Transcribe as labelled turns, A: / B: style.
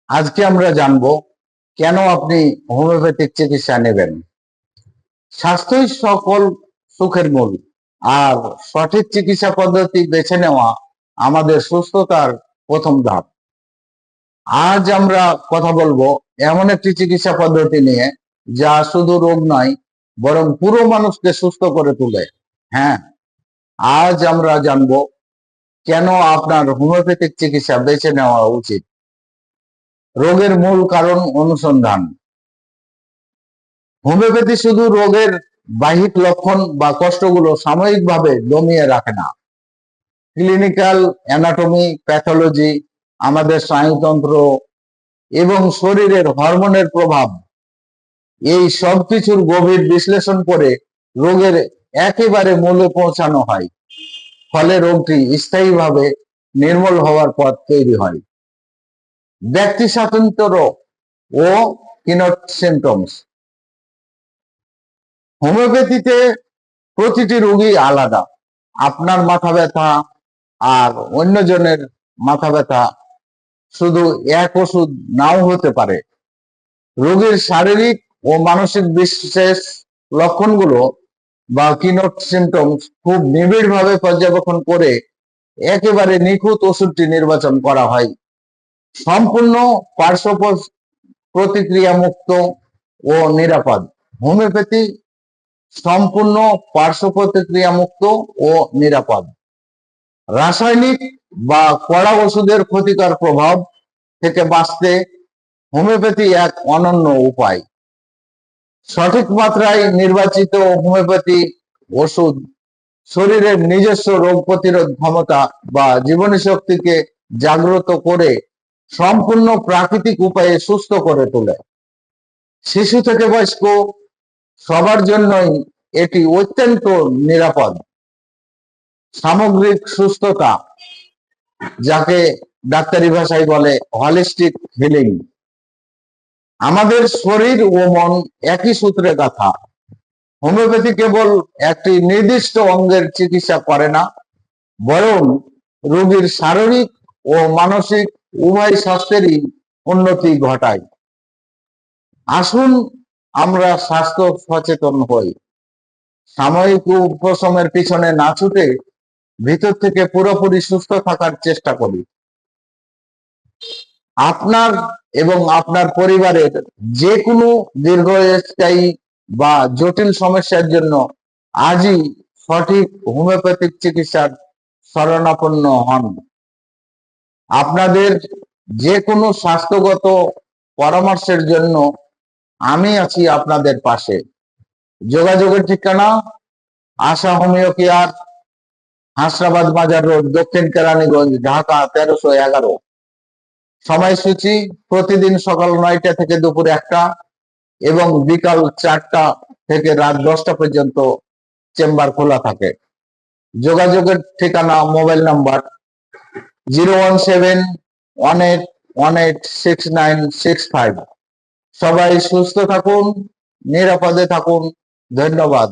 A: আজকে আমরা জানবো কেন আপনি হোমিওপ্যাথিক চিকিৎসা নেবেন। স্বাস্থ্যই সকল সুখের মূল, আর সঠিক চিকিৎসা পদ্ধতি বেছে নেওয়া আমাদের সুস্থতার প্রথম ধাপ। আজ আমরা কথা বলবো এমন একটি চিকিৎসা পদ্ধতি নিয়ে যা শুধু রোগ নয়, বরং পুরো মানুষকে সুস্থ করে তোলে। হ্যাঁ, আজ আমরা জানবো কেন আপনার হোমিওপ্যাথিক চিকিৎসা বেছে নেওয়া উচিত। রোগের মূল কারণ অনুসন্ধান। হোমিওপ্যাথি শুধু রোগের বাহ্যিক লক্ষণ বা কষ্টগুলো সাময়িকভাবে দমিয়ে রাখে না। ক্লিনিক্যাল অ্যানাটমি, প্যাথোলজি, আমাদের স্নায়ুতন্ত্র এবং শরীরের হরমোনের প্রভাব, এই সব কিছুর গভীর বিশ্লেষণ করে রোগের একেবারে মূলে পৌঁছানো হয়। ফলে রোগটি স্থায়ীভাবে নির্মূল হওয়ার পথ তৈরি হয়। ব্যক্তি স্বাতন্ত্র ও কিনোট সিমটমস। হোমিওপ্যাথিতে প্রতিটি রোগী আলাদা। আপনার মাথা ব্যথা আর অন্যজনের মাথা ব্যথা শুধু এক ওষুধ নাও হতে পারে। রোগীর শারীরিক ও মানসিক বিশেষ লক্ষণগুলো বা কিনোট সিমটমস খুব নিবিড়ভাবে পর্যবেক্ষণ করে একেবারে নিখুঁত ওষুধটি নির্বাচন করা হয়। সম্পূর্ণ পার্শ্ব প্রতিক্রিয়া মুক্ত ও নিরাপদ। হোমিওপ্যাথি সম্পূর্ণ পার্শ্ব প্রতিক্রিয়া মুক্ত ও নিরাপদ। রাসায়নিক বা কড়া ওষুধের ক্ষতিকর প্রভাব থেকে বাঁচতে হোমিওপ্যাথি এক অনন্য উপায়। সঠিক মাত্রায় নির্বাচিত হোমিওপ্যাথি ওষুধ শরীরের নিজস্ব রোগ প্রতিরোধ ক্ষমতা বা জীবনী শক্তিকে জাগ্রত করে সম্পূর্ণ প্রাকৃতিক উপায়ে সুস্থ করে তোলে। শিশু থেকে বয়স্ক সবার জন্যই এটি অত্যন্ত নিরাপদ। সামগ্রিক সুস্থতা, যাকে ডাক্তারি ভাষায় বলে হলিস্টিক হিলিং। আমাদের শরীর ও মন একই সূত্রে গাঁথা। হোমিওপ্যাথি কেবল একটি নির্দিষ্ট অঙ্গের চিকিৎসা করে না, বরং রোগীর শারীরিক ও মানসিক উভয় স্বাস্থ্যেরই উন্নতি ঘটায়। আসুন আমরা স্বাস্থ্য সচেতন হই, সাময়িক উপশমের পিছনে না ছুটে ভিতর থেকে পুরোপুরি সুস্থ থাকার চেষ্টা করি। আপনার এবং আপনার পরিবারের যে কোনো দীর্ঘস্থায়ী বা জটিল সমস্যার জন্য আজই সঠিক হোমিওপ্যাথিক চিকিৎসার শরণাপন্ন হন। আপনাদের যে কোনো স্বাস্থ্যগত পরামর্শের জন্য আমি আছি আপনাদের পাশে। যোগাযোগের ঠিকানা আশা হোমিও কেয়ার, হাসনাবাদ বাজার রোড, দক্ষিণ কেরানীগঞ্জ, ঢাকা 1311। সময়সূচি প্রতিদিন সকাল 9টা থেকে দুপুর 1টা এবং বিকাল 4টা থেকে রাত 10টা পর্যন্ত চেম্বার খোলা থাকে। যোগাযোগের ঠিকানা, মোবাইল নাম্বার 01718186965। সবাই সুস্থ থাকুন, নিরাপদে থাকুন। ধন্যবাদ।